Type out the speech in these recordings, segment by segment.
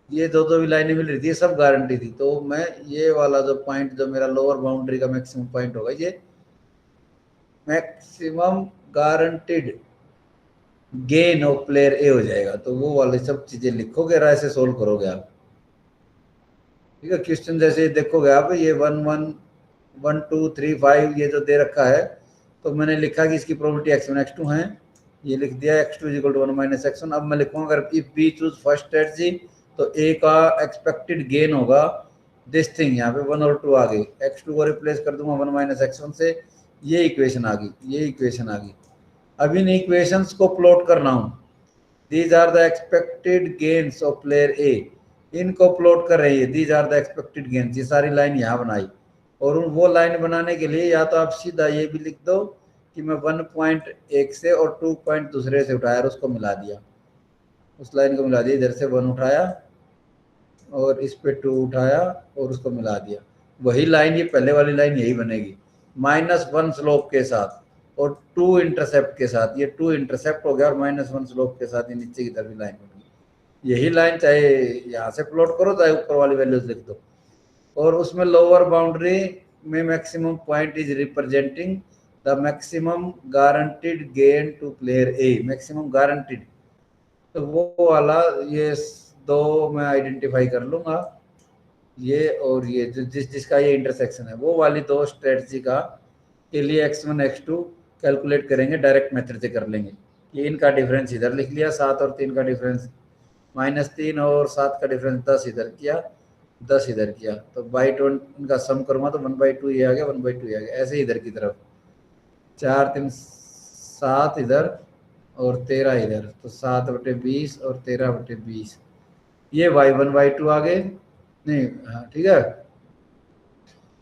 ये दो दो भी लाइनें मिल रही थी, सब गारंटी थी। तो मैं ये वाला जो पॉइंट जो मेरा लोअर बाउंड्री का मैक्सिमम पॉइंट होगा, ये maximum guaranteed gain of player ए हो जाएगा। तो वो वाली सब चीजें लिखोगे और ऐसे सोल्व करोगे आप। ठीक है, क्वेश्चन जैसे देखोगे आप, ये 1 1 1 2 3 5 ये जो दे रखा है, तो मैंने लिखा कि इसकी प्रोबेबिलिटी x1 x2 है, ये लिख दिया x2 = 1 - x1। अब मैं लिखूंगा अगर if B choose first strategy, तो ए का एक्सपेक्टेड गेन होगा दिस थिंग, यहाँ पे 1 और 2 आ गई, x2 को रिप्लेस कर दूंगा 1 - x1 से, ये इक्वेशन आ गई, ये इक्वेशन आ गई। अब इन इक्वेशंस को प्लॉट करना हूं, these are the expected gains of player A, इनको प्लॉट कर रही है, these are the expected gains, ये सारी लाइन यहाँ बनाई। और वो लाइन बनाने के लिए या तो आप सीधा ये भी लिख दो कि मैं 1 पॉइंट एक से और 2 पॉइंट दूसरे से उठाया और उसको मिला दिया, उस लाइन को मिला दिया, इधर से 1 उठाया और इस पे 2 उठाया और उसको मिला दिया, वही लाइन, ये पहले वाली लाइन यही बनेगी, -1 स्लोप के साथ और 2 इंटरसेप्ट के साथ। ये 2 इंटरसेप्ट हो गया और -1 स्लोप के साथ ये नीचे की तरफ लाइन बन गई। यही लाइन चाहे यहाँ से प्लॉट करो चाहे ऊपर वाली वैल्यूज लिख दो। और उसमें लोअर बाउंड्री में maximum point is representing the maximum guaranteed gain to player A, maximum guaranteed. तो वो वाला ये दो मैं आइडेंटिफाई कर लूंगा, ये और ये जिसका ये इंटरसेक्शन है, वो वाली दो स्ट्रेटजी का के लिए x1 x2 कैलकुलेट करेंगे, डायरेक्ट मेथड से कर लेंगे। ये इनका डिफरेंस इधर लिख लिया, 7 और 3 का डिफरेंस, -3 और 7 का डिफरेंस 10 इधर किया, 10 इधर किया, तो बाई 2 इनका सम करूँगा तो 1/2 ये आ गया, 1/2 ये आ गया। ऐसे इधर की तरफ 4 3 7 इधर और 13 इधर, तो 7/20 और 13/20, ये y1 y2 आ गए, नहीं हाँ ठीक है,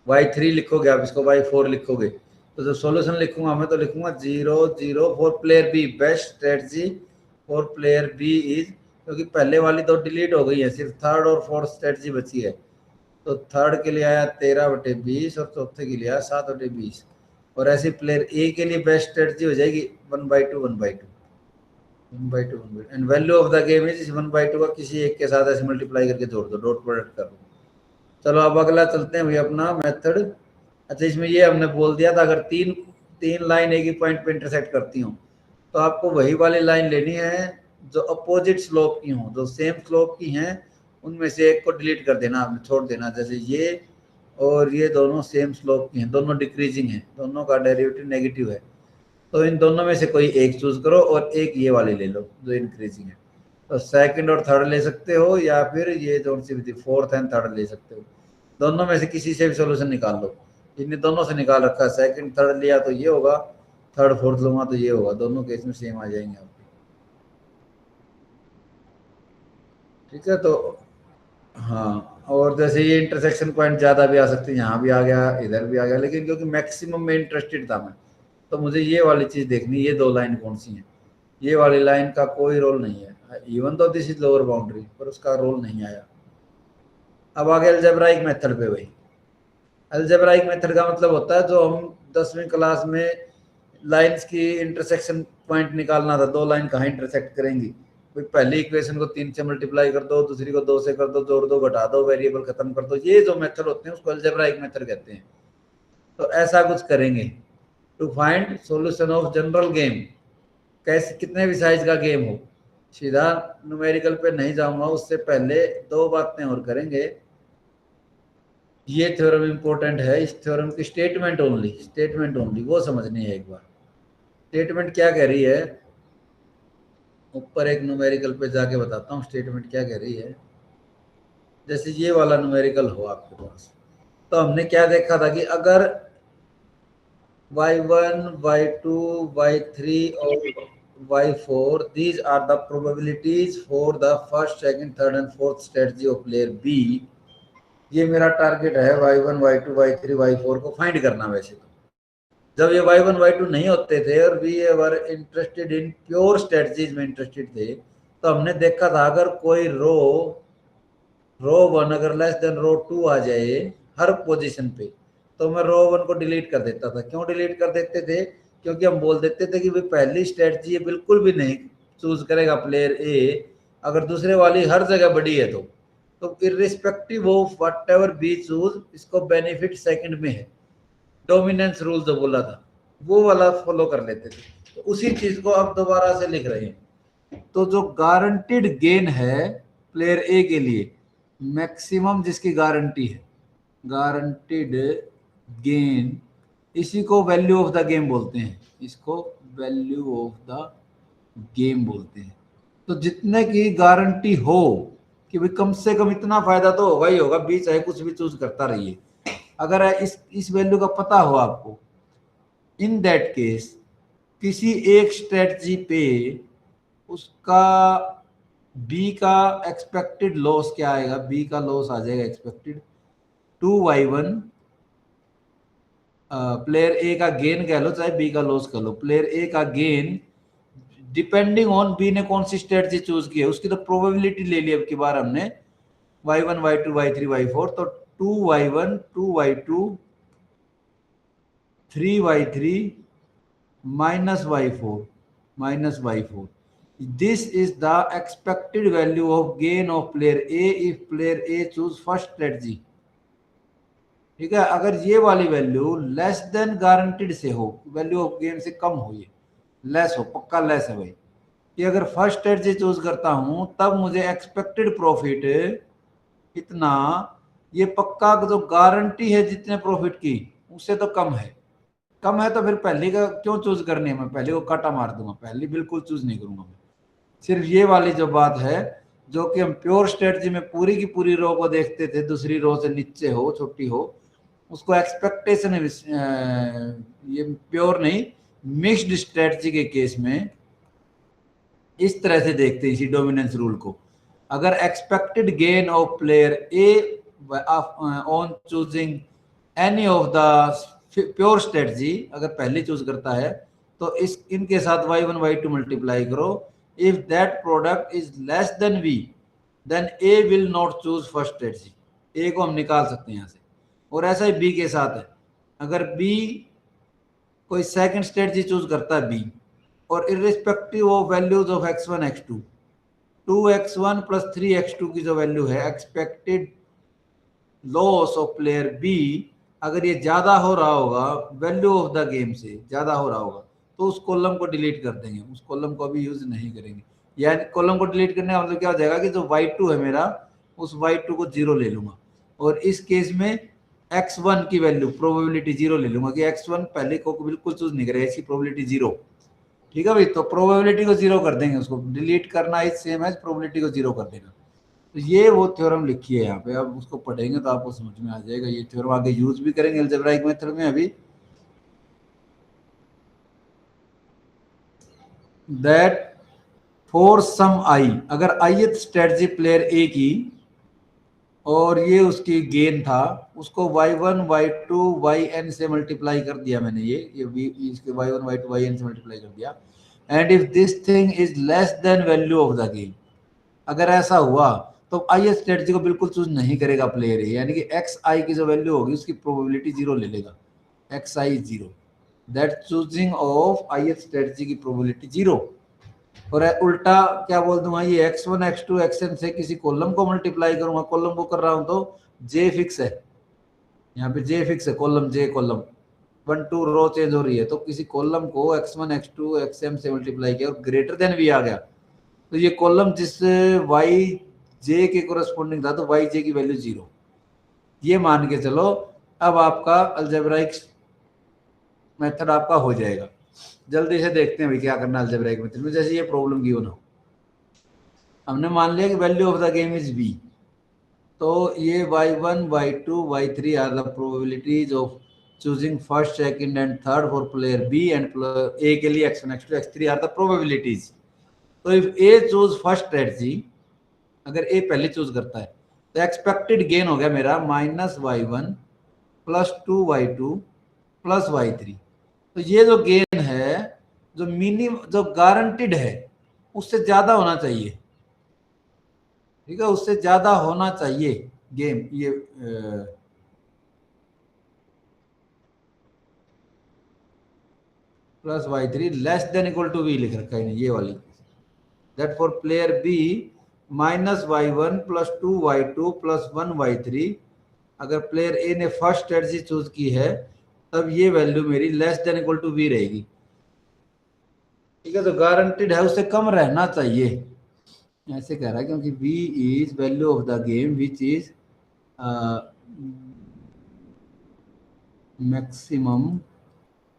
y3 लिखोगे आप, इसको y4 लिखोगे। तो जब सॉल्यूशन लिखूंगा मैं तो लिखूंगा 0 0 for player B, best strategy for player B is, क्योंकि पहले वाली तो डिलीट हो गई है, सिर्फ थर्ड और फोर्थ स्ट्रेटजी बची है। तो थर्ड के लिए आया 13/20 और चौथे के लिए आया 7/20। और ऐसे प्लेयर ए के लिए बेस्ट स्ट्रेटजी हो जाएगी 1/2 1/2 1/2 1/2, and value of the game is 1/2 का किसी एक के साथ ऐसे मल्टीप्लाई करके जोड़ दो, डॉट प्रोडक्ट कर दो। चलो अब अगला चलते हैं भैया अपना मेथड। अच्छा, इसमें ये हमने बोल दिया था अगर तीन तीन लाइन एक ही पॉइंट पे इंटरसेक्ट करती हूँ, तो आपको वही वाली लाइन लेनी है जो अपोजिट स्लोप की हो, जो सेम स्लोप की हैं, उनमें से एक को डिलीट कर देना, आपने छोड़ देना। जैसे ये और ये दोनों सेम स्लोप की हैं, दोनों डिक्रीजिंग हैं, दोनों का डेरिवेटिव नेगेटिव है, तो इन दोनों में से कोई एक चूज करो और एक ये वाली ले लो जो इंक्रीजिंग है। तो सेकंड और थर्ड ले सकते हो या फिर ये जो सी थी फोर्थ एंड थर्ड ले सकते हो, दोनों में से किसी से भी सोल्यूशन निकाल लो। इन्हें दोनों से निकाल रखा है, सेकंड थर्ड लिया तो ये होगा, थर्ड फोर्थ लूंगा तो ये होगा, दोनों केस में सेम आ जाएंगे आपके। ठीक है, तो हाँ, और जैसे ये इंटरसेक्शन पॉइंट ज्यादा भी आ सकते हैं, यहाँ भी आ गया इधर भी आ गया, लेकिन क्योंकि मैक्सिमम में इंटरेस्टेड था मैं, तो मुझे ये वाली चीज देखनी, ये दो लाइन कौन सी है। ये वाली लाइन का कोई रोल नहीं है, इवन तो दिस इज लोअर बाउंड्री, पर उसका रोल नहीं आया। अब आगे अलजेब्राइक मेथड पे। भाई अलजेब्राइक मेथड का मतलब होता है जो हम 10वीं क्लास में लाइंस की इंटरसेक्शन पॉइंट निकालना था, दो लाइन कहाँ इंटरसेक्ट करेंगी, भाई पहली इक्वेशन को 3 से मल्टीप्लाई कर दो, दूसरी को 2 से कर दो, जोड़ दो घटा दो, वेरिएबल खत्म कर दो, ये जो मेथड होते हैं उसको अलजेब्राइक मेथड कहते हैं। तो ऐसा कुछ करेंगे to find solution of general game, कैसे कितने भी साइज का गेम हो, सीधा न्यूमेरिकल पे नहीं जाऊंगा, उससे पहले दो बातें और करेंगे। ये थ्योरम इंपॉर्टेंट है, इस थ्योरम की स्टेटमेंट ओनली वो समझनी है एक बार। स्टेटमेंट क्या कह रही है, ऊपर एक न्यूमेरिकल पे जाके बताता हूँ स्टेटमेंट क्या कह रही है। जैसे ये वाला न्यूमेरिकल हो आपके पास, तो हमने क्या देखा था कि अगर y1 y2 y3 और y4 these are the probabilities for the first second third and fourth strategy of player b, ये मेरा टारगेट है y1 y2 y3 y4 को फाइंड करना। वैसे तो जब ये y1 y2 नहीं होते थे और we were interested in pure strategies में इंटरेस्टेड थे, तो हमने देखा था अगर कोई रो 1 अगर लेस देन रो 2 आ जाए हर पोजीशन पे, तो मैं रो 1 को डिलीट कर देता था। क्यों डिलीट कर देते थे, क्योंकि हम बोल देते थे कि भाई पहली स्ट्रेटजी ये बिल्कुल भी नहीं चूज करेगा प्लेयर ए, अगर दूसरे वाली हर जगह बड़ी है तो, तो irrespective of what ever be choose, इसको बेनिफिट सेकंड में है। डोमिनेंस रूल जो बोला था वो वाला फॉलो कर लेते थे, तो उसी चीज को अब दोबारा से लिख रहे हैं। तो जो गारंटीड गेन है प्लेयर ए के लिए, मैक्सिमम जिसकी गारंटी है, गारंटीड गेन, इसी को वैल्यू ऑफ द गेम बोलते हैं, इसको वैल्यू ऑफ द गेम बोलते हैं। तो जितने की गारंटी हो कि भाई कम से कम इतना फायदा तो होगा ही होगा, बी चाहे कुछ भी चूज करता रहिए, अगर इस वैल्यू का पता हो आपको, इन दैट केस किसी एक स्ट्रेटजी पे उसका बी का एक्सपेक्टेड लॉस क्या आएगा, बी का लॉस आ जाएगा एक्सपेक्टेड 2y1, प्लेयर ए का गेन कह लो चाहे बी का लॉस कह लो, प्लेयर ए का गेन डिपेंडिंग ऑन बी ने कौन सी स्ट्रेटजी चूज की है उसकी तो प्रोबेबिलिटी ले ली अब की बार हमने, y1 y2 y3 y4, तो 2y1 2y2 3y3 -y4 this is the expected value of gain of player A if player A choose first strategy। ठीक है, अगर ये वाली वैल्यू लेस देन गारंटीड से हो, वैल्यू ऑफ गेन से कम हो, ये लेस हो, पक्का लेस है भाई, कि अगर फर्स्ट स्ट्रेटजी चूज करता हूं तब मुझे एक्सपेक्टेड प्रॉफिट इतना, ये पक्का जो गारंटी है जितने प्रॉफिट की उससे तो कम है, कम है तो फिर पहली का क्यों चूज करनी है, मैं पहले को काटा मार दूंगा, पहली बिल्कुल चूज नहीं करूंगा मैं। सिर्फ ये वाली जो बात है जो कि हम प्योर स्ट्रेटजी में पूरी की पूरी रो को देखते थे, दूसरी रो से नीचे हो छोटी हो, उसको एक्सपेक्टेशन, ये प्योर नहीं, मिक्स्ड स्ट्रेटजी के केस में इस तरह से देखते हैं इसी डोमिनेंस रूल को। अगर expected gain of player A on choosing any of the pure strategy, अगर पहले चूज करता है तो इनके साथ y1 y2 मल्टीप्लाई करो, if that product is less than b then a will not choose first strategy, a को हम निकाल सकते हैं यहाँ से। और ऐसा ही b के साथ है, अगर b कोई सेकंड स्ट्रेटजी चूज करता है b, और irrespective of values of x1 x2, 2x1 plus 3x2 की जो वैल्यू है expected loss of player B, अगर ये ज्यादा हो रहा होगा वैल्यू ऑफ द गेम से ज्यादा हो रहा होगा तो उस कॉलम को डिलीट कर देंगे, उस कॉलम को अभी यूज नहीं करेंगे। यानी कॉलम को डिलीट करने का मतलब क्या हो जाएगा कि जो y2 है मेरा, उस y2 को 0 ले लूंगा, और इस केस में x1 की वैल्यू प्रोबेबिलिटी 0 ले लूंगा कि x1 पहले को बिल्कुल चूज नहीं करेगा, इसकी प्रोबेबिलिटी 0। ठीक है भाई, तो प्रोबेबिलिटी को 0 कर देंगे, उसको डिलीट करना इज सेम एज प्रोबेबिलिटी को 0 कर देना। तो ये वो थ्योरम लिखी है यहाँ पे, अब उसको पढ़ेंगे तो आपको समझ में आ जाएगा। ये थ्योरम आगे यूज भी करेंगे अलजेब्राइक मेथड में अभी। दैट फॉर सम आई, अगर ith स्ट्रेटजी प्लेयर ए की और ये उसकी गेन था, उसको y1 y2 yn से मल्टीप्लाई कर दिया मैंने, ये इसके y1 y2 yn से मल्टीप्लाई कर दिया, and if this thing is less then value of the gain, अगर ऐसा हुआ तो ith स्ट्रेटजी को बिल्कुल चूज नहीं करेगा प्लेयर ए, यानी कि xi की जो वैल्यू होगी उसकी प्रोबेबिलिटी 0 ले लेगा, xi 0, that choosing of ith strategy की प्रोबेबिलिटी 0। और उल्टा क्या बोल दूंगा, ये x1 x2 xn से किसी कॉलम को मल्टीप्लाई करूंगा, कॉलम को कर रहा हूं तो j फिक्स है, यहाँ पे j फिक्स है, कॉलम j कॉलम 1 2 रो चेंज हो रही है, तो किसी कॉलम को x1 x2 xm से मल्टीप्लाई किया और ग्रेटर देन v आ गया, तो ये कॉलम जिस yj के कोरस्पोंडिंग था तो yj की वैल्यू 0, ये मान के चलो। अब आपका अलजेब्राइक मेथड आपका हो जाएगा। जल्दी से देखते हैं भाई क्या करना है अलजेब्राइक मेथड में। जैसे ये प्रॉब्लम गिवन हो, हमने मान लिया कि value of the game is b, तो ये y1 y2 y3 are the probabilities of choosing first second and third for player b, and a के लिए x1 x2 x3 are the probabilities. तो if a choose first strategy, अगर a पहले choose करता है तो एक्सपेक्टेड गेन हो गया मेरा -y1 plus 2y2 plus y3। तो ये जो गेन है जो मिनिमम जो गारंटीड है उससे ज्यादा होना चाहिए, ठीक है, उससे ज्यादा होना चाहिए गेम, ये plus y3 less than equal to v लिख रखा है ये वाली, that for player B -y1 + 2y2 + 1y3। अगर प्लेयर ए ने फर्स्ट स्ट्रेटजी चूज की है तब ये वैल्यू मेरी less than equal to v रहेगी। ठीक है, तो गारंटेड है उससे कम रहना चाहिए, ऐसे कह रहा है, क्योंकि v is value of the game which is maximum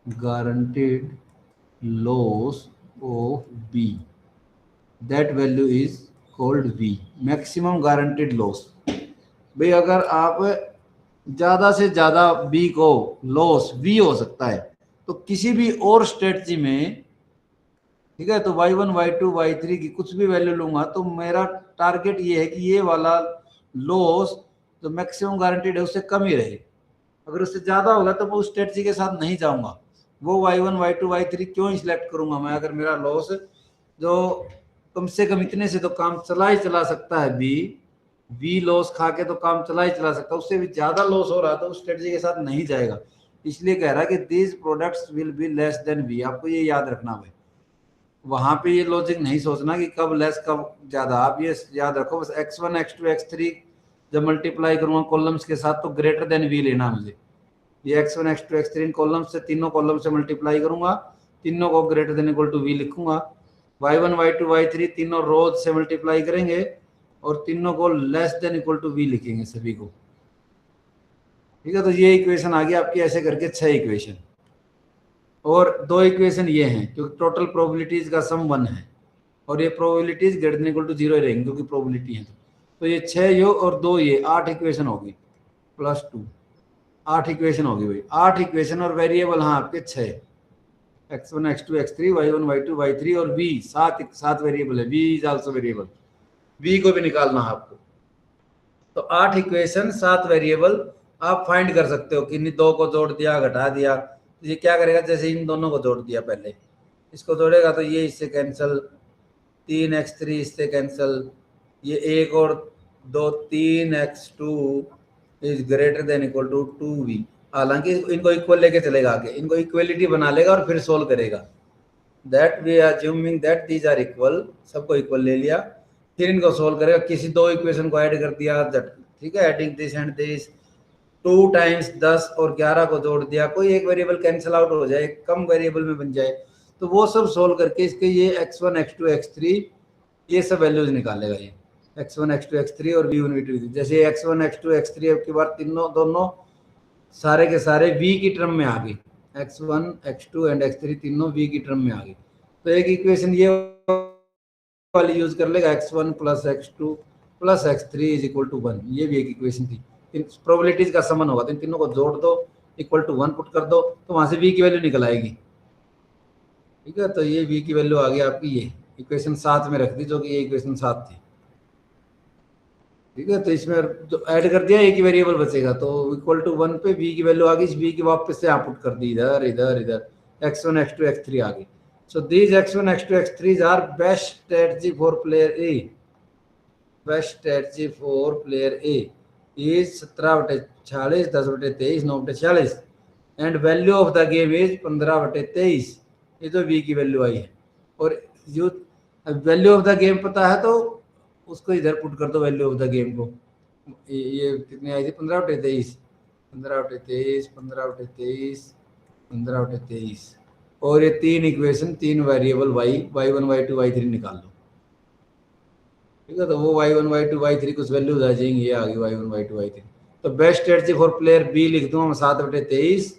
guaranteed loss of v, that value is called v, maximum guaranteed loss. भाई अगर आप ज्यादा से ज्यादा बी को लॉस वी हो सकता है तो किसी भी और स्ट्रेटजी में, ठीक है, तो y1 y2 y3 की कुछ भी वैल्यू लूंगा तो मेरा टारगेट ये है कि ये वाला लॉस जो मैक्सिमम गारंटीड है उससे कम ही रहे। अगर उससे ज्यादा होगा तो मैं उस स्ट्रेटजी के साथ नहीं जाऊंगा। वो y1 y2 y3 क्यों ही सिलेक्ट करूंगा मैं, अगर मेरा लॉस जो कम से कम इतने से तो काम चला ही चला सकता है, वी लॉस खा के तो काम चला ही चला सकता है, उससे भी ज्यादा लॉस हो रहा तो उस स्ट्रेटजी के साथ नहीं जाएगा। इसलिए कह रहा है कि these products will be less than v. आपको ये याद रखना भाई, वहां पे ये लॉजिक नहीं सोचना कि कब लेस कब ज्यादा, आप ये याद रखो बस x1 x2 x3 जब मल्टीप्लाई करूंगा कॉलम्स के साथ तो ग्रेटर देन वी लेना मुझे। ये x1 x2 x3 इन कॉलम्स से, तीनों कॉलम से मल्टीप्लाई करूंगा, तीनों को greater than equal to v लिखूंगा। y1 y2 y3 तीनों रोज से मल्टीप्लाई करेंगे और तीनों को less than equal to v लिखेंगे सभी को। ठीक है, तो ये इक्वेशन आ गई आपकी, ऐसे करके 6 इक्वेशन, और 2 इक्वेशन ये हैं क्योंकि टोटल प्रोबेबिलिटीज का सम 1 है और ये probabilities greater than equal to 0 रहेंगी क्योंकि प्रोबेबिलिटी है। तो ये 6 यो और 2 ये 8 इक्वेशन होगी +2, 8 इक्वेशन होगी भाई, 8 इक्वेशन और वेरिएबल हाँ आपके 6, x1 x2 x3 y1 y2 y3 और v, 7 वेरिएबल है, v is also variable, v को भी निकालना है आपको। तो 8 इक्वेशन 7 वेरिएबल आप फाइंड कर सकते हो कि 2 को जोड़ दिया घटा दिया। तो ये क्या करेगा, जैसे इन दोनों को जोड़ दिया, पहले इसको जोड़ेगा तो ये इससे कैंसिल, 3x3 इससे कैंसिल, ये 1 और 2 3x2 is greater than equal to 2v। हालांकि इनको इक्वल लेके चलेगा आगे, इनको इक्वलिटी बना लेगा और फिर सोल्व करेगा। That we are assuming that these are equal, सबको इक्वल ले लिया, फिर इनको सोल्व करेगा, किसी 2 इक्वेशन को ऐड कर दिया, ठीक है, adding this and this, 2 times 10 और 11 को जोड़ दिया, कोई एक वेरिएबल कैंसिल आउट हो जाए, कम वेरिएबल में बन जाए, तो वो सब सोल्व करके इसके ये x1 x2 x3 ये सब वैल्यूज निकालेगा, ये x1 x2 x3 और v1 v2। जैसे x1 x2 x3 अब की बार तीनों दोनों सारे के सारे v की टर्म में आ गई, x1 x2 एंड x3 तीनों v की टर्म में आ गई। तो एक इक्वेशन ये वाली यूज कर लेगा, x1 + x2 + x3 is equal to 1, ये भी एक इक्वेशन थी। प्रोबेबिलिटीज का समन होगा तो इन तीनों को जोड़ दो, इक्वल टू 1 पुट कर दो तो वहां से v की वैल्यू निकल आएगी। ठीक है, तो ये v की वैल्यू आ गई आपकी, ये इक्वेशन 7 में रख दी, जो कि ये इक्वेशन 7 थी। ठीक है, तो इसमें जो ऐड कर दिया एक ही वेरिएबल बचेगा, तो इक्वल टू 1 पे v की वैल्यू आ गई, इस v की वापस से आप पुट कर दी, इधर इधर इधर x1 x2 x3 आ गई। So these x1 x2 x3 are best strategy for player A, best strategy for player A is 17/46, 10/23, 9/46 and value of the game is 15/23। ये तो v की वैल्यू आई है, और जो वैल्यू ऑफ द गेम पता है तो उसको इधर पुट कर दो, वैल्यू ऑफ द गेम को। ये कितनी आई थी, 15/23, 15/23, 15/23, 15/23, और ये 3 equation 3 variable y1 y2 y3 निकाल लो। ठीक है, तो वो y1 y2 y3 कुछ वैल्यूज आ जाएंगी, ये आ गई y1 y2 y3। तो best strategy for player B लिख दूंगा मैं 7/23,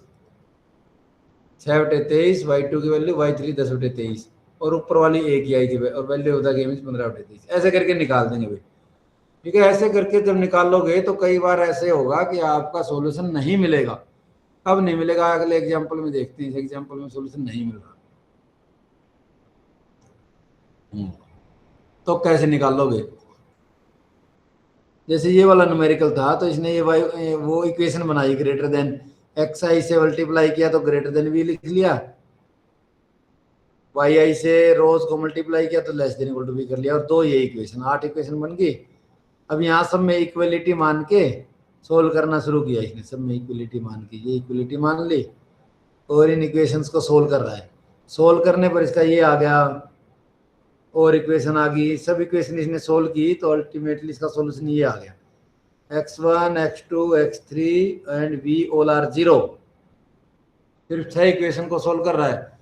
6/23, y2 की वैल्यू, y3 10/23, और ऊपर वाली एक ही आई थी और value of the game is 15/23। ऐसे करके निकाल देंगे भाई। ठीक है, ऐसे करके जब निकालोगे तो कई बार ऐसे होगा कि आपका सॉल्यूशन नहीं मिलेगा। कब नहीं मिलेगा, अगले एग्जांपल में देखते हैं। इस एग्जांपल में सॉल्यूशन नहीं मिल रहा, तो कैसे निकालोगे। जैसे ये वाला न्यूमेरिकल था तो इसने ये वो इक्वेशन बनाई, ग्रेटर देन xi से मल्टीप्लाई किया तो ग्रेटर देन v लिख लिया, yi से रोज को मल्टीप्लाई किया तो less than equal to v कर लिया, और 2 ये इक्वेशन, 8 इक्वेशन बन गई। अब यहाँ सब में इक्वलिटी मान के सोल्व करना शुरू किया इसने, सब में इक्वलिटी मान के, ये इक्वलिटी मान ली और इन इक्वेशंस को सोल्व कर रहा है। सोल्व करने पर इसका ये आ गया, और इक्वेशन आ गई, सब इक्वेशन इसने सोल्व की तो अल्टीमेटली इसका सॉल्यूशन ये आ गया, x1 x2 x3 and v all are 0। सिर्फ 6 इक्वेशन को सोल्व कर रहा है,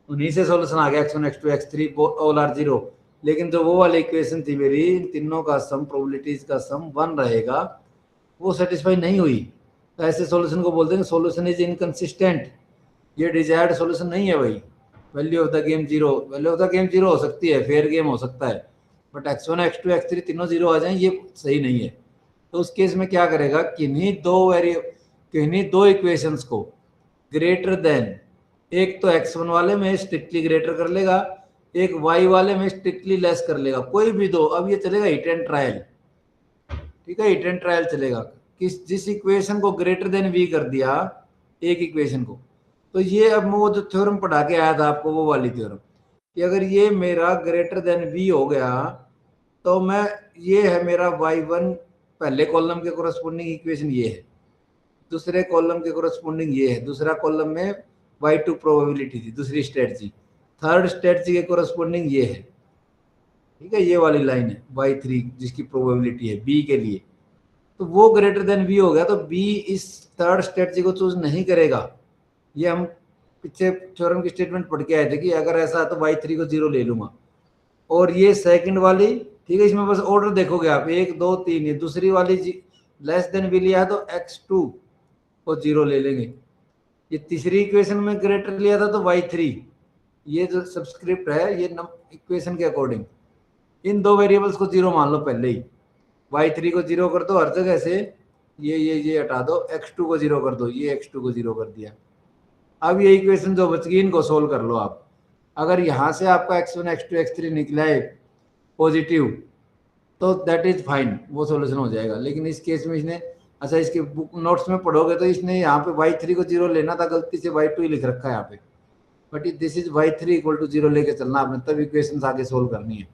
उन्हीं से सॉल्यूशन आ गया x1 x2 x3 all are 0। लेकिन जो वो वाली इक्वेशन थी मेरी, इन तीनों का सम, प्रोबेबिलिटीज का सम 1 रहेगा, वो सेटिस्फाई नहीं हुई। तो ऐसे सॉल्यूशन को बोलते हैं सॉल्यूशन इज इनकंसिस्टेंट, ये डिजायर्ड सॉल्यूशन नहीं है भाई। Value of the game 0, value of the game 0 हो सकती है, फेयर गेम हो सकता है, बट x1 x2 x3 तीनों 0 आ जाएं ये सही नहीं है। तो उस केस में क्या करेगा, किन्हीं दो इक्वेशंस को ग्रेटर देन, एक तो x1 वाले में स्ट्रिक्टली ग्रेटर कर लेगा, एक y वाले में स्ट्रिक्टली लेस कर लेगा, कोई भी दो। अब ये चलेगा हिट एंड ट्रायल, ठीक है, हिट एंड ट्रायल चलेगा। जिस इक्वेशन को ग्रेटर देन v कर दिया एक इक्वेशन को, तो ये अब वो जो थ्योरम पढ़ा के आया था आपको, वो वाली थ्योरम, कि अगर ये मेरा ग्रेटर देन v हो गया तो मैं, ये है मेरा y1 पहले कॉलम के कोरस्पोंडिंग इक्वेशन ये है, दूसरे कॉलम के कोरस्पोंडिंग ये है, दूसरा कॉलम में y2 प्रोबेबिलिटी थी, दूसरी स्ट्रेटजी, थर्ड स्ट्रेटजी के कोरस्पोंडिंग ये है, ठीक है, ये वाली लाइन है y3 जिसकी प्रोबेबिलिटी है b के लिए। तो वो ग्रेटर देन v हो गया तो b इस थर्ड स्ट्रेटजी को चूज नहीं करेगा। ये हम पीछे थ्योरम की स्टेटमेंट पढ़ के आए थे कि अगर ऐसा है तो y3 को 0 ले लूंगा। और ये सेकंड वाली, ठीक है, इसमें बस ऑर्डर देखोगे आप 1 2 3, ये दूसरी वाली लेस देन v लिया है तो x2 को 0 ले लेंगे। ये तीसरी इक्वेशन में ग्रेटर लिया था तो y3, ये जो सब्सक्रिप्ट है ये इक्वेशन के अकॉर्डिंग इन दो वेरिएबल्स को 0 मान लो पहले ही, y3 को 0 कर दो हर जगह से, ये हटा दो, x2 को 0 कर दो, ये x2 को 0 कर दिया। अब ये इक्वेशन जो बच गई इनको सोल्व कर लो आप। अगर यहाँ से आपका x1 x2 x3 निकला है पॉजिटिव तो दैट इज फाइन, वो सॉल्यूशन हो जाएगा। लेकिन इस केस में इसने, अच्छा इसके बुक नोट्स में पढ़ोगे तो इसने यहाँ पे y3 को 0 लेना था, गलती से y2 ही लिख रखा है यहाँ पे, but this is y3 equal to 0 लेके चलना आपने, तब इक्वेशन आगे सोल्व करनी है।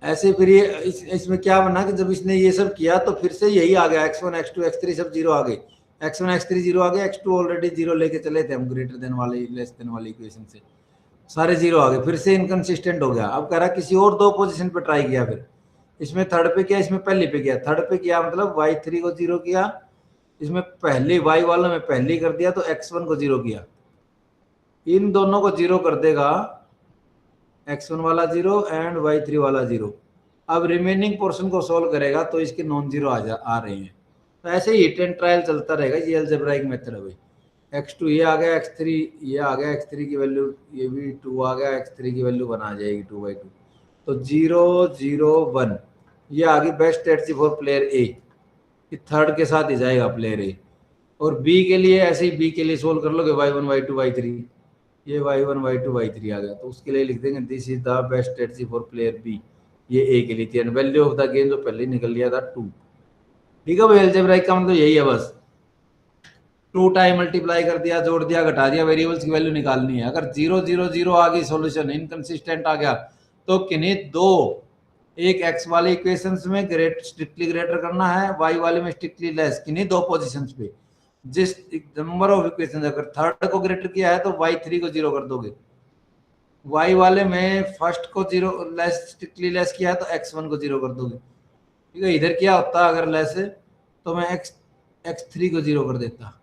ऐसे फिर ये इसमें क्या बना कि जब इसने ये सब किया तो फिर से यही आ गया, x1 x2 x3 सब 0 आ गए, x1 x3 0 आ गया, x2 ऑलरेडी 0 लेके चले थे हम ग्रेटर देन वाले लेस देन वाली इक्वेशन से, सारे 0 आ गए, फिर से इनकंसिस्टेंट हो गया। अब कह रहा किसी और दो पोजीशन पे ट्राई किया, फिर इसमें थर्ड पे किया, इसमें पहले पे किया, थर्ड पे किया मतलब y3 को 0 किया, इसमें पहले y वाला में पहले कर दिया तो x1 को 0 किया, इन दोनों को 0 कर देगा, x1 वाला 0 एंड y3 वाला 0। अब रिमेनिंग पोर्शन को सोल्व करेगा तो इसके नॉन जीरो आ रहे हैं। तो ऐसे ही हिट एंड ट्रायल चलता रहेगा, ये अलजेब्राइक मेथड है भाई। x2 ये आ गया, x3 ये आ गया, x3 की वैल्यू ये भी 2 आ गया, x3 की वैल्यू 1 आ जाएगी 2/2, तो 0 0 1 ये आ गई best strategy for player A, third के साथ ही जाएगा प्लेयर ए। और बी के लिए ऐसे ही, बी के लिए सोल्व कर लोगे y1 y2 y3, ये y1 y2 y3 आ गया, तो उसके लिए लिख देंगे this is the best strategy for player B, ये ए के लिए थी, and value of the game जो पहले निकल लिया था 2। ठीक है भाई, अलजेब्राइक का मतलब यही है, बस 2 टाइम मल्टीप्लाई कर दिया, जोड़ दिया, घटा दिया, वेरिएबल्स की वैल्यू निकालनी है। अगर 0 0 0 आ गई सॉल्यूशन इनकंसिस्टेंट आ गया तो किन्हीं दो, एक x वाले इक्वेशंस में स्ट्रिक्टली ग्रेटर करना है, y वाले में स्ट्रिक्टली लेस, किन्हीं दो पोजीशंस पे जिस नंबर ऑफ इक्वेशंस, अगर थर्ड को ग्रेटर किया है तो y3 को 0 कर दोगे, y वाले में फर्स्ट को 0 लेस स्ट्रिक्टली लेस किया है तो x1 को 0 कर दोगे। ठीक है, इधर क्या होता अगर लेस है तो मैं x3 को 0 कर देता।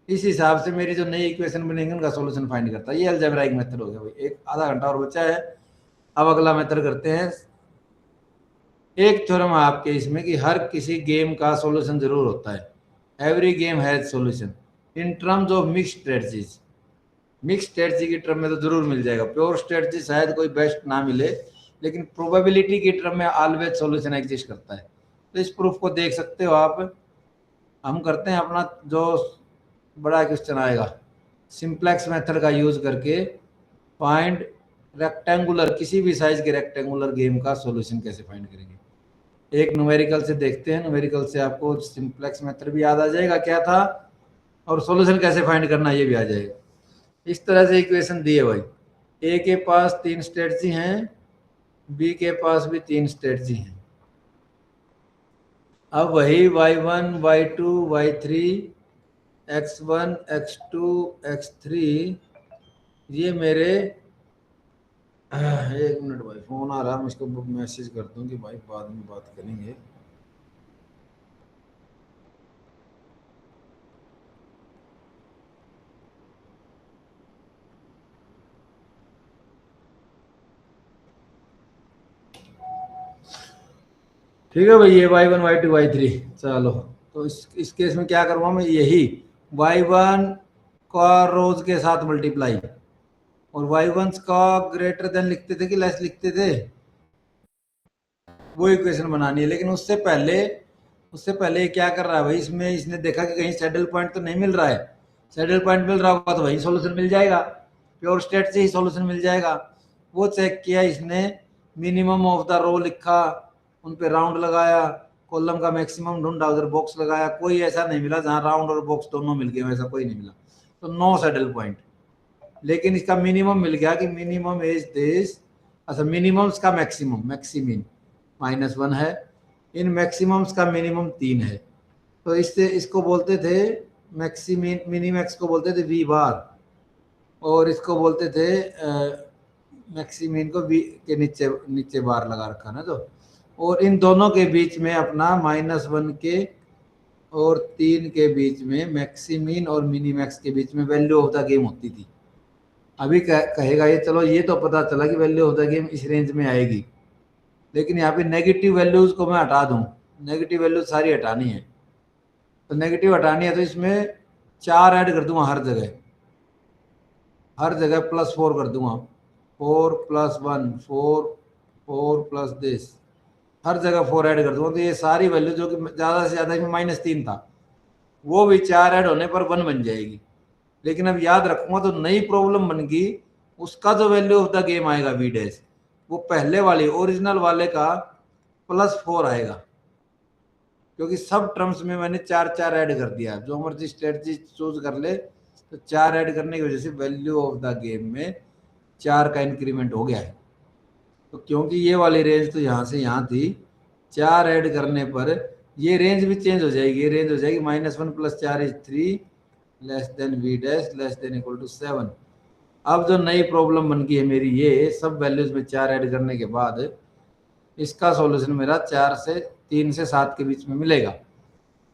इस हिसाब से मेरी जो नई इक्वेशन बनेंगे उनका सॉल्यूशन फाइंड करता है। ये अलजेब्राइक मेथड हो गया भाई। एक आधा घंटा और बचा है, अब अगला मेथड करते हैं। एक थ्योरम है आपके इसमें कि हर किसी गेम का सॉल्यूशन जरूर होता है, every game has solution in terms of mix strategies. Mix strategy की टर्म में तो जरूर मिल जाएगा, प्योर स्ट्रेटजी शायद कोई बेस्ट ना मिले, लेकिन प्रोबेबिलिटी की टर्म में ऑलवेज सॉल्यूशन एग्जिस्ट करता है। तो इस प्रूफ को देख सकते हो आप। हम करते हैं अपना जो बड़ा क्वेश्चन आएगा, सिंप्लेक्स मेथड का यूज करके फाइंड रेक्टेंगुलर, किसी भी साइज के रेक्टेंगुलर गेम का सॉल्यूशन कैसे फाइंड करेंगे। एक न्यूमेरिकल से देखते हैं, न्यूमेरिकल से आपको सिंप्लेक्स मेथड भी याद आ जाएगा क्या था, और सॉल्यूशन कैसे फाइंड करना ये भी आ जाएगा। इस तरह से इक्वेशन दी है भाई, ए के पास 3 स्ट्रेटजी हैं, बी के पास भी 3 स्ट्रेटजी हैं। अब वही y1 y2 y3 x1 x2 x3 ये मेरे एक मिनट भाई, फोन आ रहा है, मैं इसको मैसेज कर दूं कि भाई बाद में बात करेंगे। ठीक है भाई, ये y1 y2 y3, चलो। तो इस केस में क्या करूँगा मैं, यही y1 का रोज के साथ मल्टीप्लाई, और y1 का ग्रेटर देन लिखते थे कि लेस लिखते थे, वो इक्वेशन बनानी है। लेकिन उससे पहले ये क्या कर रहा है भाई, इसमें इसने देखा कि कहीं सैडल पॉइंट तो नहीं मिल रहा है। सैडल पॉइंट मिल रहा होगा तो वही सॉल्यूशन मिल जाएगा, प्योर स्टेट से ही सॉल्यूशन मिल जाएगा। वो चेक किया इसने, मिनिमम ऑफ द रो लिखा, उन पे राउंड लगाया, कॉलम का मैक्सिमम ढूंढा, उधर बॉक्स लगाया, कोई ऐसा नहीं मिला जहां राउंड और बॉक्स दोनों मिल गए, वैसा कोई नहीं मिला। तो नो सैडल पॉइंट। लेकिन इसका मिनिमम मिल गया कि मिनिमम इज दिस। अच्छा, मिनिमम्स का मैक्सिमम, मैक्सिमिन -1 है, इन मैक्सिमम्स का मिनिमम 3 है। तो इससे इसको बोलते थे मैक्सिमिन, मिनीमैक्स को बोलते थे वी बार, और इसको बोलते थे मैक्सिमिन को वी के नीचे नीचे बार लगा रखा ना। तो और इन दोनों के बीच में अपना -1 के और 3 के बीच में, मैक्सिमिन और मिनीमैक्स के बीच में वैल्यू ऑफ द गेम होती थी। अभी कहेगा ये, चलो ये तो पता चला कि वैल्यू ऑफ द गेम इस रेंज में आएगी, लेकिन यहाँ पे नेगेटिव वैल्यूज को मैं हटा दूं, नेगेटिव वैल्यूज सारी हटानी है। तो नेगेटिव हटानी है तो इसमें 4 ऐड कर दूंगा हर जगह, हर जगह +4 कर दूंगा, 4 + 1 4, 4 प्लस दिस, हर जगह 4 ऐड कर दूंगा। तो ये सारी वैल्यू जो कि ज़्यादा से ज़्यादा इसमें -3 था, वो भी 4 ऐड होने पर 1 बन जाएगी। लेकिन अब याद रखूंगा तो नई प्रॉब्लम बन गई, उसका जो वैल्यू ऑफ द गेम आएगा वी डैश, वो पहले वाले ओरिजिनल वाले का +4 आएगा, क्योंकि सब टर्म्स में मैंने 4 ऐड कर दिया। जो मर्जी स्ट्रेटजी चूज कर ले, तो 4 ऐड करने की वजह से वैल्यू ऑफ द गेम में 4 का इंक्रीमेंट हो गया है। तो क्योंकि ये वाली रेंज तो यहाँ से यहाँ थी, 4 ऐड करने पर ये रेंज भी चेंज हो जाएगी। ये रेंज हो जाएगी -1 + 4 = 3, less than V dash less than equal to 7। अब जो नई प्रॉब्लम बन गई है मेरी, ये सब वैल्यूज में 4 ऐड करने के बाद इसका सॉल्यूशन मेरा 3 से 7 के बीच में मिलेगा।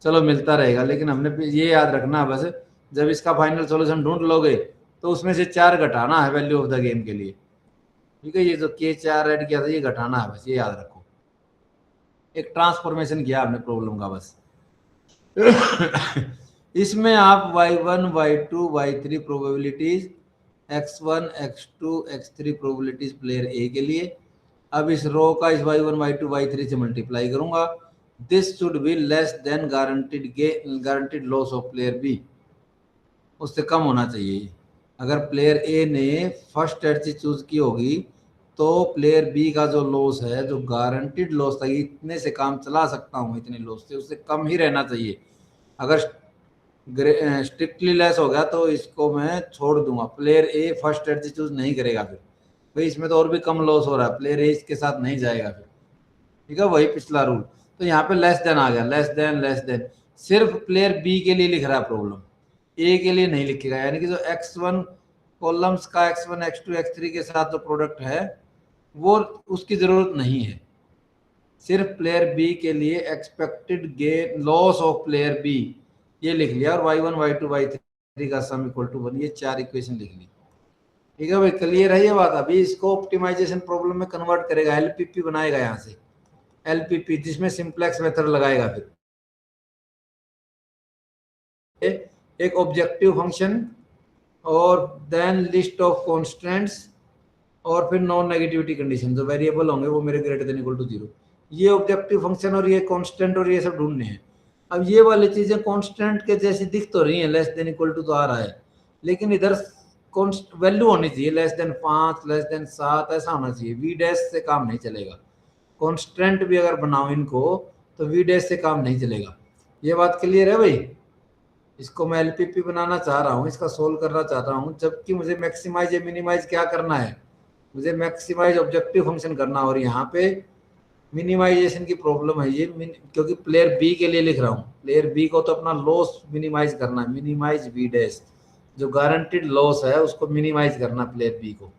चलो मिलता रहेगा, लेकिन हमने ये याद रखना बस, जब इसका फाइनल सॉल्यूशन ढूंढ लोगे तो उसमें से 4 घटाना है वैल्यू ऑफ द गेम के लिए। ठीक है, ये जो k4 ऐड किया था ये घटाना है, बस ये याद रखो। एक ट्रांसफॉर्मेशन किया आपने प्रॉब्लम का बस। इसमें आप y1 y2 y3 probabilities, x1 x2 x3 probabilities player ए के लिए, अब इस रो का इस y1 y2 y3 से मल्टीप्लाई करूंगा। This should be less than guaranteed loss of player B, उससे कम होना चाहिए। अगर प्लेयर ए ने फर्स्ट एडची चूज की होगी तो प्लेयर बी का जो लॉस है, जो गारंटीड लॉस था, इतने से काम चला सकता हूँ, इतने लॉस से, उससे कम ही रहना चाहिए। अगर स्ट्रिक्टली लेस हो गया तो इसको मैं छोड़ दूंगा, प्लेयर ए फर्स्ट एडची चूज नहीं करेगा। फिर भाई इसमें तो और भी कम लॉस हो रहा है, प्लेयर ए इसके साथ नहीं जाएगा फिर। ठीक है, वही पिछला रूल। तो यहाँ पे लेस देन आ गया, लेस देन सिर्फ प्लेयर बी के लिए लिख रहा है प्रॉब्लम, ए के लिए नहीं लिखेगा। यानी कि जो x1 कॉलम्स का x1 x2 x3 के साथ जो प्रोडक्ट है वो उसकी जरूरत नहीं है। सिर्फ प्लेयर बी के लिए expected gain loss of player B ये लिख लिया, और y1 y2 y3 का सम इक्वल टू 1, ये 4 इक्वेशन लिख ली। ठीक है भाई, क्लियर है ये बात। अभी इसको ऑप्टिमाइजेशन प्रॉब्लम में कन्वर्ट करेगा, एलपीपी बनाएगा यहाँ से, एलपीपी जिसमें सिंप्लेक्स मेथड लगाएगा। फिर एक ऑब्जेक्टिव फंक्शन, और देन लिस्ट ऑफ कॉन्स्टेंट्स, और फिर नॉन नेगेटिविटी कंडीशन, जो वेरिएबल होंगे वो मेरे ग्रेटर देन इक्वल टू 0। ये ऑब्जेक्टिव फंक्शन और ये कांस्टेंट और ये सब ढूंढने हैं। अब ये वाली चीजें कांस्टेंट के जैसी दिख तो रही हैं, लेस देन इक्वल टू तो आ रहा है, लेकिन इधर वैल्यू होनी चाहिए लेस देन 5, लेस देन 7, ऐसा होना चाहिए। वी डैश से काम नहीं चलेगा, कांस्टेंट भी अगर बनाओ इनको तो वी डैश से काम नहीं चलेगा। ये बात क्लियर है भाई। इसको मैं एलपीपी बनाना चाह रहा हूँ, इसका सोल्व करना चाहता हूँ, जबकि मुझे मैक्सिमाइज या मिनिमाइज क्या करना है, मुझे मैक्सिमाइज ऑब्जेक्टिव फंक्शन करना। और यहाँ पे मिनिमाइजेशन की प्रॉब्लम है ये, क्योंकि प्लेयर बी के लिए लिख रहा हूँ। प्लेयर बी को तो अपना लॉस मिनिमाइज करना है, मिनिमाइज वी डैश, जो गारंटीड लॉस है उसको मिनिमाइज करना प्लेयर बी को।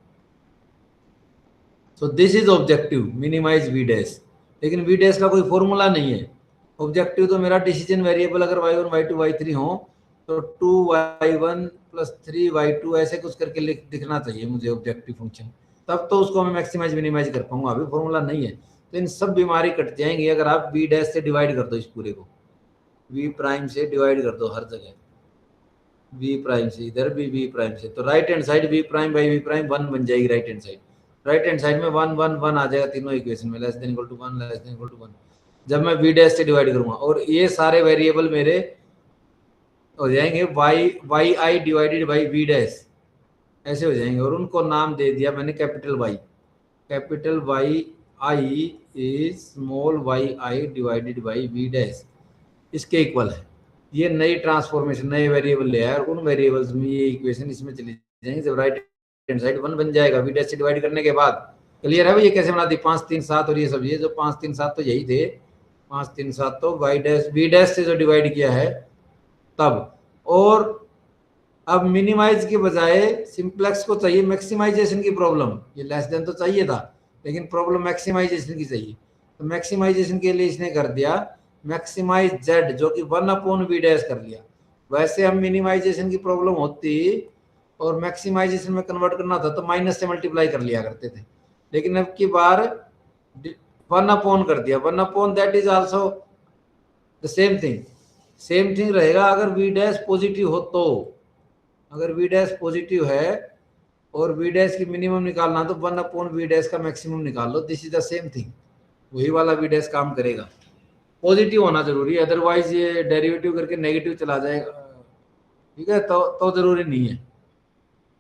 So this is objective minimise V dash. लेकिन वी डैश का कोई फॉर्मूला नहीं है। ऑब्जेक्टिव तो मेरा डिसीजन वेरिएबल अगर y1 y2 y3 हो तो 2y1 + 3y2 ऐसे कुछ करके दिखना चाहिए मुझे ऑब्जेक्टिव फंक्शन, तब तो उसको मैं मैक्सिमाइज मिनिमाइज कर पाऊंगा। अभी फॉर्मूला नहीं है। तो इन सब बीमारी कट जाएंगी अगर आप वी डैश से डिवाइड कर दो, इस पूरे को वी प्राइम से डिवाइड कर दो हर जगह, वी प्राइम से, इधर भी वी प्राइम से, तो right hand side V prime by V prime 1 बन जाएगी। राइट हैंड साइड में 1 1 1 आ जाएगा तीनों इक्वेशन में, less than equal to 1 less than equal to 1 जब मैं वी डैश से डिवाइड करूंगा। और ये सारे वेरिएबल मेरे हो जाएंगे Y I divided by V dash, ऐसे हो जाएंगे। और उनको नाम दे दिया मैंने capital Y I is small Y I divided by V dash, इसके इक्वल है। ये नई ट्रांसफॉर्मेशन नए वेरिएबल ले आया और उन वेरिएबल्स में ये इक्वेशन इसमें चली जाएंगे। जब राइट हैंड साइड 1 बन जाएगा वी डैश से डिवाइड करने के बाद। क्लियर है भाई ये कैसे बनाती 5 3 7 और ये सब, ये जो 5 3 7 तो यही थे, 5 3 7 तो वाई डैश वी डैश से जो डिवाइड किया है तब। और अब मिनिमाइज के बजाय सिंप्लेक्स को चाहिए मैक्सिमाइजेशन की प्रॉब्लम, ये लेस देन तो चाहिए था लेकिन प्रॉब्लम मैक्सिमाइजेशन की चाहिए। तो मैक्सिमाइजेशन के लिए इसने कर दिया मैक्सिमाइज जेड जो कि 1/v डैश कर लिया। वैसे हम मिनिमाइजेशन की प्रॉब्लम होती और मैक्सिमाइजेशन में कन्वर्ट करना था तो माइनस से मल्टीप्लाई कर लिया करते थे, लेकिन अब की बार 1/, कर दिया 1/, that is also the same thing रहेगा अगर वी डैश पॉजिटिव हो तो। अगर वी डैश पॉजिटिव है और वी डैश की मिनिमम निकालना तो 1/v डैश का मैक्सिमम निकाल लो, this is the same thing, वही वाला वी डैश काम करेगा। पॉजिटिव होना जरूरी है, अदरवाइज ये डेरिवेटिव करके नेगेटिव चला जाएगा, ठीक है, तो जरूरी नहीं है।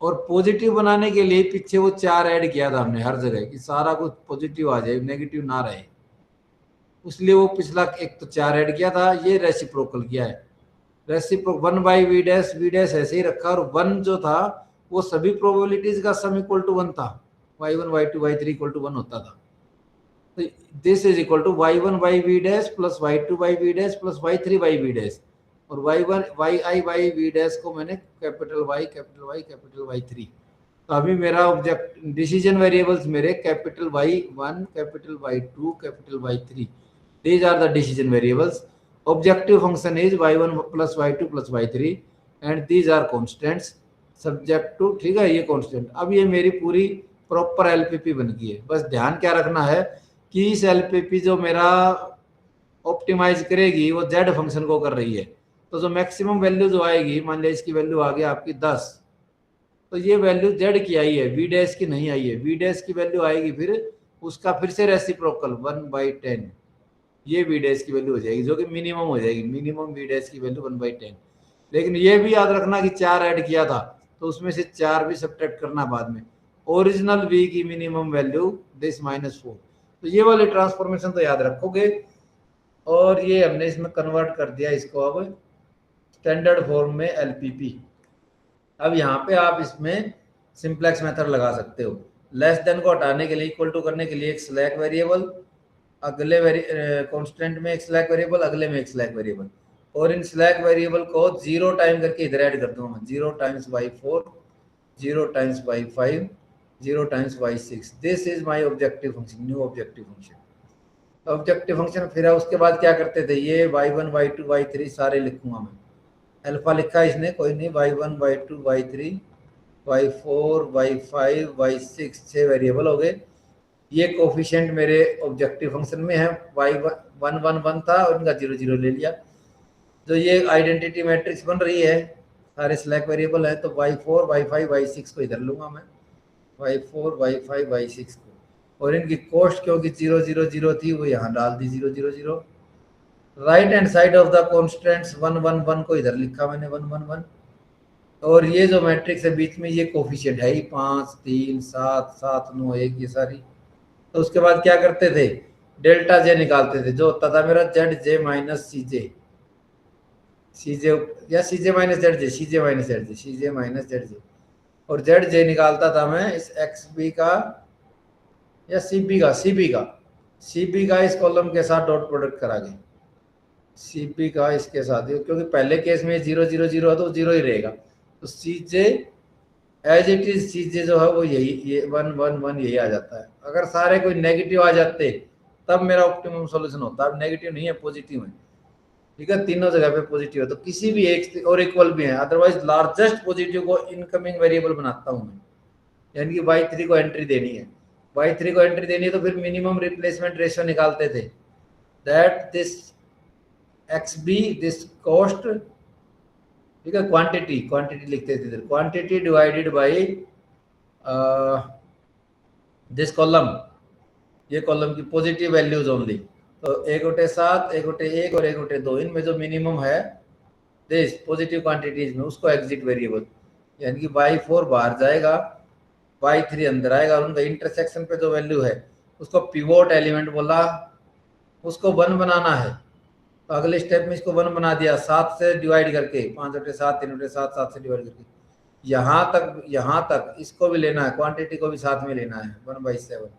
और पॉजिटिव बनाने के लिए पीछे वो 4 ऐड किया था हमने हर जगह कि सारा कुछ पॉजिटिव आ जाए नेगेटिव ना रहे, इसलिए वो पिछला एक तो 4 ऐड किया था, ये रेसिप्रोकल किया है। रेसिप्रोकल 1/v डैश ऐसे ही रखा और 1 जो था वो सभी प्रोबेबिलिटीज का सम इक्वल टू 1 था, y1 y2 y3 equal to 1 होता था। तो this is equal to y1/v dash plus y2/v dash plus y3/v dash, और yi/v डैश को मैंने कैपिटल Y3। तो अभी मेरा ऑब्जेक्ट डिसीजन वेरिएबल्स मेरे capital Y1 capital Y2 capital Y3, these are the decision variables. Objective function is y1 plus y2 plus y3 and these are constants subject to, ठीक है, ये constant. अब ये मेरी पूरी प्रॉपर एलपीपी बन गई है। बस ध्यान क्या रखना है कि इस एलपीपी जो मेरा ऑप्टिमाइज करेगी वो जेड फंक्शन को कर रही है, तो जो मैक्सिमम वैल्यू जो आएगी, मान लिया इसकी वैल्यू आ गई आपकी 10, तो ये वैल्यू जेड की आई है, वी डैश की नहीं आई है। वी डैश की वैल्यू आएगी फिर उसका फिर से रेसिप्रोकल 1/10, ये वी डैश की वैल्यू हो जाएगी जो कि मिनिमम हो जाएगी, मिनिमम वी डैश की वैल्यू 1/10। लेकिन ये भी याद रखना कि 4 ऐड किया था तो उसमें से 4 भी सब्ट्रैक्ट करना बाद में। ओरिजिनल वी की मिनिमम वैल्यू दिस -4, तो ये वाली ट्रांसफॉर्मेशन तो याद रखोगे। और ये हमने इसमें कन्वर्ट कर दिया इसको अब स्टैंडर्ड फॉर्म में एलपीपी। अब यहाँ पे आप इसमें सिंप्लेक्स मेथड लगा सकते हो। लेस देन को हटाने के लिए, इक्वल टू करने के लिए एक स्लैक वेरिएबल, अगले कांस्टेंट में एक स्लैक वेरिएबल, अगले में एक स्लैक वेरिएबल, और इन स्लैक वेरिएबल को 0 टाइम करके इधर ऐड कर दूंगा। 0 times y4, 0 times y5, 0 times y6। This is my objective function, new objective function. Objective function फिर उसके बाद क्या करते थे, ये y1 y2 y3 सारे लिखूंगा मैं। अल्फा लिखा इसने, कोई नहीं, y1 y2 y3 y4 y5 y6 6 variable हो गए। ये कोफिशिएंट मेरे ऑब्जेक्टिव फंक्शन में है, y1 1 1 था और इनका 0 0 ले लिया। जो ये आइडेंटिटी मैट्रिक्स बन रही है, सारे स्लैक वेरिएबल है, तो y4 y5 y6 को इधर लूंगा मैं, y4 y5 y6 को, और इनकी कॉस्ट क्योंकि 0 0 0 थी वो यहाँ डाल दी 0 0 0। Right hand side of the constants 1 1 1 को इधर लिखा मैंने 1 1 1, और ये जो मैट्रिक्स है बीच में ये कोफिशिएंट है ही 5 3 7 7 9 1 ये सारी। तो उसके बाद क्या करते थे, डेल्टा जे निकालते थे, जो होता था मेरा जेड जे माइनस सी जे, सी जे या सी जे माइनस जेड जे, सी जे माइनस जेड जे, सी जे माइनस जेड जे, और जेड जे निकालता था मैं इस एक्स बी का या सी बी का, सी बी का इस कॉलम के साथ डॉट प्रोडक्ट करा के, सी बी का इसके साथ, क्योंकि पहले केस में 0 0 0 है तो 0 ही रहेगा। तो सी जे एज इट इज चीजें जो है वो यही, ये 1 1 1 यही आ जाता है। अगर सारे कोई नेगेटिव आ जाते तब मेरा ऑप्टिमम सॉल्यूशन होता। अब नेगेटिव नहीं है, पॉजिटिव है, ठीक है, तीनों जगह पे पॉजिटिव है, तो किसी भी एक और इक्वल भी है, अदरवाइज लार्जेस्ट पॉजिटिव को इनकमिंग वेरिएबल बनाता हूं मैं, यानी कि y3 को एंट्री देनी है। y3 को एंट्री देनी है तो फिर मिनिमम रिप्लेसमेंट रेशियो निकालते थे, that this xb this cost, ठीक है, क्वांटिटी, क्वांटिटी लिखते थे इधर, quantity divided by this column, ये कॉलम की पॉजिटिव वैल्यूज ओनली। तो 1/7, 1/1 और 1/2, इनमें जो मिनिमम है दिस पॉजिटिव क्वांटिटीज में, उसको एग्जिट वेरिएबल, यानी कि y4 बाहर जाएगा, y3 अंदर आएगा, और उनका इंटरसेक्शन पे जो वैल्यू है उसको पिवोट एलिमेंट बोला, उसको 1 बनाना है। तो अगले स्टेप में इसको 1 बना दिया, 7 से डिवाइड करके, 5/7, 3/7, 7 से डिवाइड करके, यहाँ तक इसको भी लेना है, क्वांटिटी को भी साथ में लेना है, 1/7,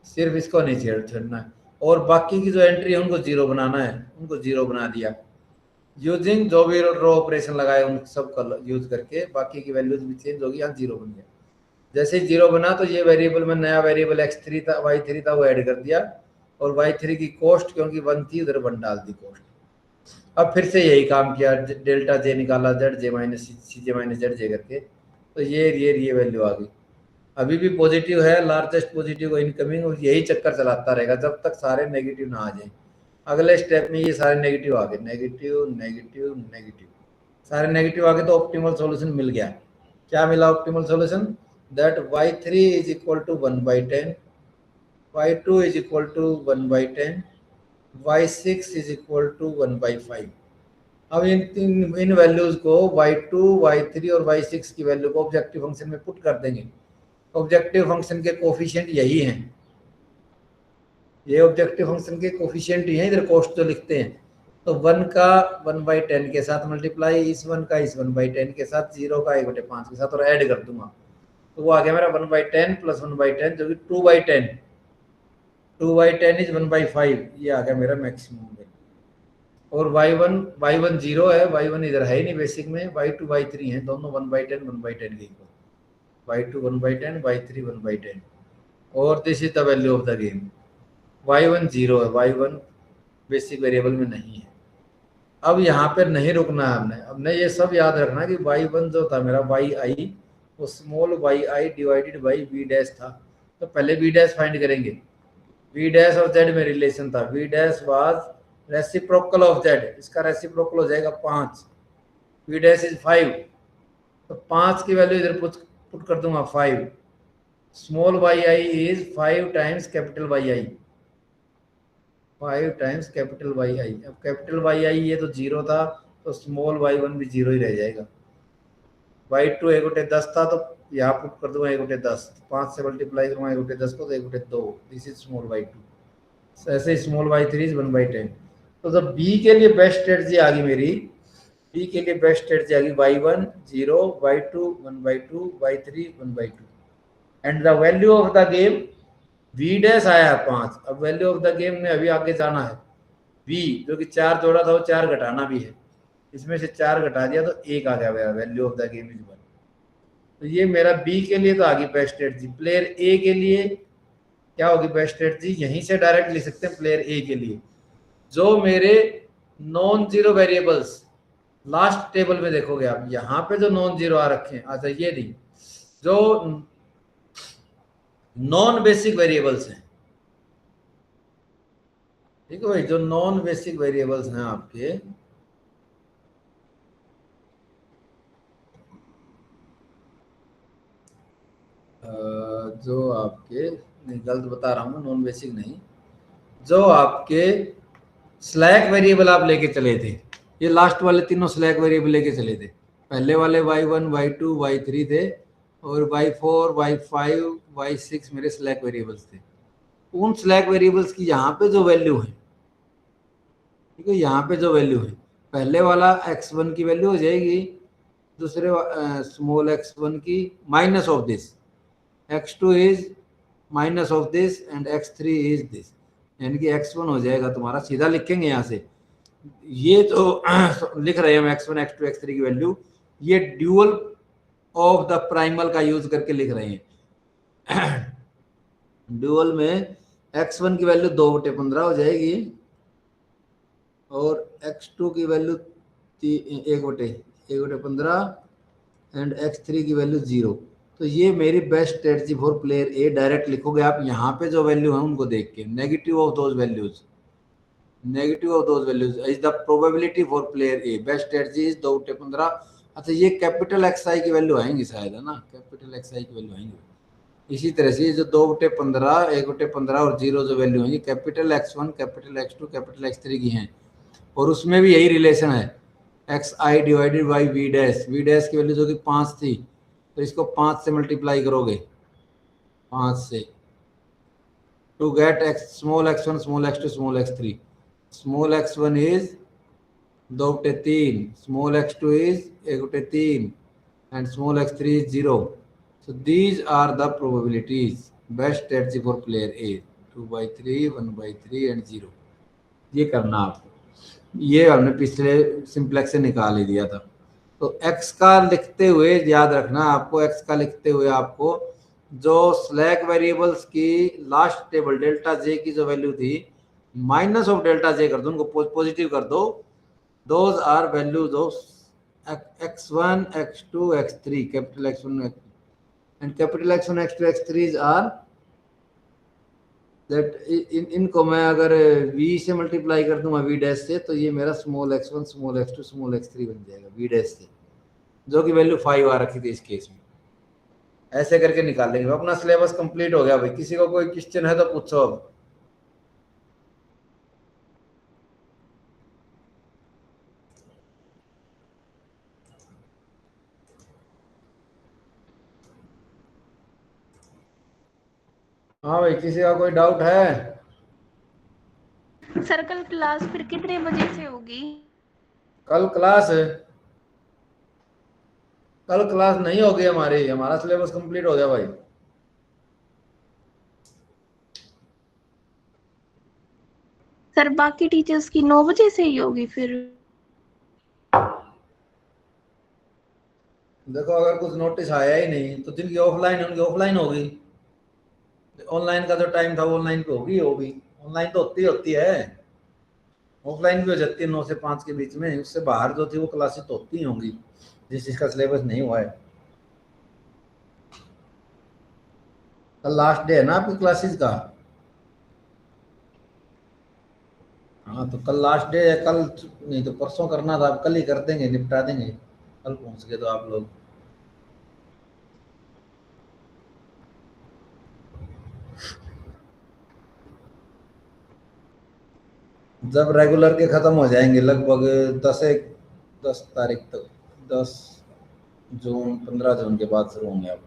सिर्फ इसको नहीं छेड़ना है। और बाकी की जो एंट्री है उनको 0 बनाना है, उनको 0 बना दिया, यूजिंग जो भी रो ऑपरेशन लगाए उन सब का यूज करके, बाकी की वैल्यूज भी चेंज होगी, यहाँ 0 बन गया। जैसे ही 0 बना तो ये वेरिएबल में नया वेरिएबल x3 था, y3 था, वो ऐड कर दिया, और y3 की कॉस्ट क्योंकि 1 थी उधर 1 डाल दी कॉस्ट। अब फिर से यही काम किया, डेल्टा जे निकाला, zj minus cj minus zj करके, तो ये वैल्यू आ गई। अभी भी पॉजिटिव है, लार्जेस्ट पॉजिटिव को इनकमिंग, और यही चक्कर चलाता रहेगा जब तक सारे नेगेटिव ना आ जाए। अगले स्टेप में ये सारे नेगेटिव आ गए, नेगेटिव नेगेटिव नेगेटिव, सारे नेगेटिव आ गए, तो ऑप्टिमल सॉल्यूशन मिल गया। क्या मिला optimal solution? That y3 is equal to 1/10, y2 is equal to 1/10, y6 is equal to 1/5। अब इन वैल्यूज को y2, y3 और y6 की वैल्यू को ऑब्जेक्टिव फंक्शन में पुट कर देंगे। ऑब्जेक्टिव फंक्शन के कोफिशिएंट यही हैं, ये ऑब्जेक्टिव फंक्शन के कोफिशिएंट ही हैं, इधर कॉस्ट जो लिखते हैं। तो 1 का 1/10 के साथ मल्टीप्लाई, इस 1 का इस 1/10 के साथ, 0 का 1/5 के साथ, और ऐड कर दूंगा, तो वो आ गया मेरा 1/10 प्लस 1/10 जो कि 2/10, 2/10 इज 1/5, ये आ गया मेरा मैक्सिमम वैल्यू। और y1 0 है, y1 इधर है ही नहीं बेसिक में, y2 y3 है, दोनों 1/10 1/10 के इक्वल, y2 1/10, y3 1/10, और this is the value of the game. y1 0 है, y1 बेसिक वेरिएबल में नहीं है। अब यहाँ पर नहीं रुकना है हमने ये सब याद रखना कि y1 जो था मेरा yi, वो small yi divided by v dash था। तो पहले v डैश फाइंड करेंगे, v डैश और z में रिलेशन था, v dash was reciprocal of z, इसका रेसिप्रोकल हो जाएगा 5, v डैश इज 5, तो 5 की वैल्यू इधर पुट कर दूंगा 5, small yi is 5 times capital yi, 5 times capital yi। अब कैपिटल yi ये तो 0 था, तो स्मॉल y1 भी 0 ही रह जाएगा। y2 1/10 था, तो यहाँ पुट कर दूंगा 1/10, 5 से मल्टीप्लाई करूंगा 1/10 को, तो 1/2, दिस इज स्मॉल y2। ऐसे स्मॉल y3 इज 1/10। तो जब b के लिए बेस्ट स्ट्रेटजी आ गई मेरी, b के लिए बेस्ट स्ट्रेटजी आ गई y1 0, y2 1/2, y3 1/2, and the value of the game v dash आया है 5। अब वैल्यू ऑफ द गेम में अभी आगे जाना है, v जो कि 4 जोड़ा था वो 4 घटाना भी है, इसमें से 4 घटा दिया तो 1 आ गया मेरा value of the game is 1। तो ये मेरा बी के लिए तो आ गई बेस्ट स्ट्रेटजी। प्लेयर ए के लिए क्या होगी बेस्ट स्ट्रेटजी? यहीं से डायरेक्ट लिख सकते हैं प्लेयर ए के लिए, जो मेरे non zero variables last table में देखोगे आप, यहाँ पे जो नॉन जीरो आ रखे हैं, अच्छा ये नहीं, जो नॉन बेसिक वेरिएबल्स हैं, ठीक है भाई, जो नॉन बेसिक वेरिएबल्स हैं आपके, जो आपके, नहीं गलत बता रहा हूँ, नॉन बेसिक नहीं, जो आपके स्लैक वेरिएबल आप लेके चले थे, ये लास्ट वाले तीनों स्लैक वेरिएबल लेके चले थे। पहले वाले y1 y2 y3 थे, और y4 y5 y6 मेरे स्लैक वेरिएबल्स थे। उन स्लैक वेरिएबल्स की यहाँ पे जो वैल्यू है, ठीक है, यहाँ पे जो वैल्यू है, पहले वाला x1 की वैल्यू हो जाएगी, दूसरे स्मॉल x1 की minus of this, x2 is minus of this, and x3 is this, यानी कि x1 हो जाएगा तुम्हारा, सीधा लिखेंगे यहाँ से, ये तो लिख रहे हैं हम x1 x2 x3 की वैल्यू, ये ड्यूअल ऑफ द प्राइमल का यूज करके लिख रहे हैं। ड्यूअल में x1 की वैल्यू 2/15 हो जाएगी और x2 की वैल्यू 1/15 एंड x3 की वैल्यू 0। तो ये मेरी best strategy for player A. Direct लिखोगे आप यहाँ पे जो वैल्यू है उनको देख के, negative of those values, negative of those values is the probability for player A. Best strategy is 2/15। अच्छा, ये कैपिटल एक्स आई की वैल्यू आएंगी शायद, है ना, कैपिटल एक्स आई की वैल्यू आएंगी। इसी तरह से जो 2/15, 1/15 और 0 जो वैल्यू है, capital x1, capital x2, capital x3 की हैं। और उसमें भी यही रिलेशन है, X I divided by V dash. V dash की वैल्यू जो कि 5 थी, तो इसको 5 से मल्टीप्लाई करोगे, 5 से, to get small x1, small x2, small x3। Small x1 is 2/3, small x2 is 1/3 and small x3 is 0. So these are the probabilities. Best strategy for player A, 2/3, 1/3 and 0. ये करना आपको, ये हमने पिछले सिंप्लेक्स से निकाल ही दिया था। तो x का लिखते हुए याद रखना आपको, x का लिखते हुए आपको जो स्लैक वेरिएबल्स की लास्ट टेबल डेल्टा जे की जो वैल्यू थी, माइनस ऑफ डेल्टा जे कर दो, उनको पॉजिटिव कर दो। Those are values of x1, x2, x3, capital x1 and capital x1, x2, x3 are that इनको मैं अगर v से मल्टीप्लाई कर दूंगा v डैश से, तो ये मेरा small x1, small x2, small x3 बन जाएगा v डैश से, जो कि वैल्यू 5 आ रखी थी इस केस में। ऐसे करके निकाल लेंगे। अपना सिलेबस कंप्लीट हो गया भाई। किसी को कोई क्वेश्चन है तो पूछो अब। हाँ भाई, किसी का कोई डाउट है? सर कल क्लास फिर कितने बजे से होगी? कल क्लास है? कल क्लास नहीं होगी हमारी, हमारा सिलेबस कंप्लीट हो गया भाई। सर बाकी टीचर्स की 9 बजे से ही होगी फिर? देखो, अगर कुछ नोटिस आया ही नहीं तो जिनकी ऑफलाइन है उनकी ऑफलाइन होगी। ऑनलाइन का जो टाइम था वो ऑनलाइन पे होगी, वो भी ऑनलाइन तो होती है। ऑफलाइन भी हो जाती है 9 से 5 के बीच में। उससे बाहर जो थी वो क्लासेस तो होती ही होंगी जिस चीज का सिलेबस नहीं हुआ है। कल लास्ट डे है ना आपकी क्लासेस का? हाँ, तो कल लास्ट डे है। कल नहीं तो परसों करना था, कल ही कर देंगे, निपटा देंगे। कल पहुंच गए तो आप लोग। जब रेगुलर के खत्म हो जाएंगे लगभग 10 तारीख तक, 10 जून, 15 जून के बाद शुरू होंगे अब।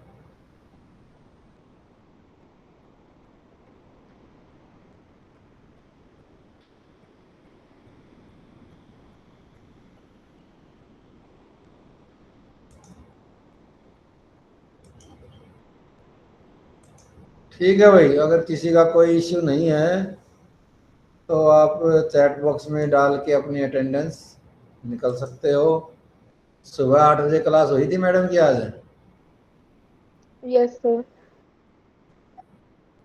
ठीक है भाई, अगर किसी का कोई इश्यू नहीं है तो आप चैट बॉक्स में डाल के अपनी अटेंडेंस निकल सकते हो। सुबह 8 बजे क्लास हुई थी मैडम की आज? Yes sir.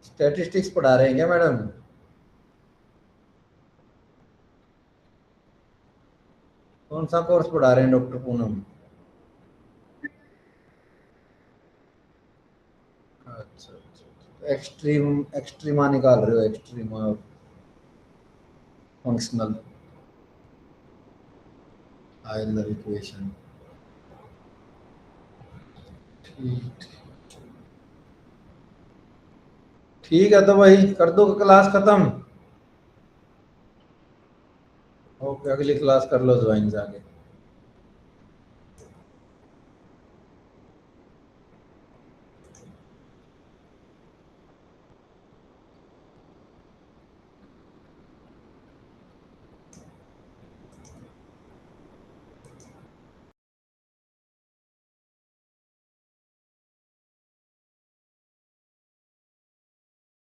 स्टैटिस्टिक्स पढ़ा रहे हैं क्या मैडम? कौन सा कोर्स पढ़ा रहे हैं डॉक्टर पूनम? अच्छा, एक्सट्रीमा निकाल रहे हो, एक्सट्रीमा फंक्शनल आयलर इक्वेशन। ठीक है, तो भाई कर दो क्लास खत्म। ओके, अगली क्लास कर लो ज्वाइन जाके।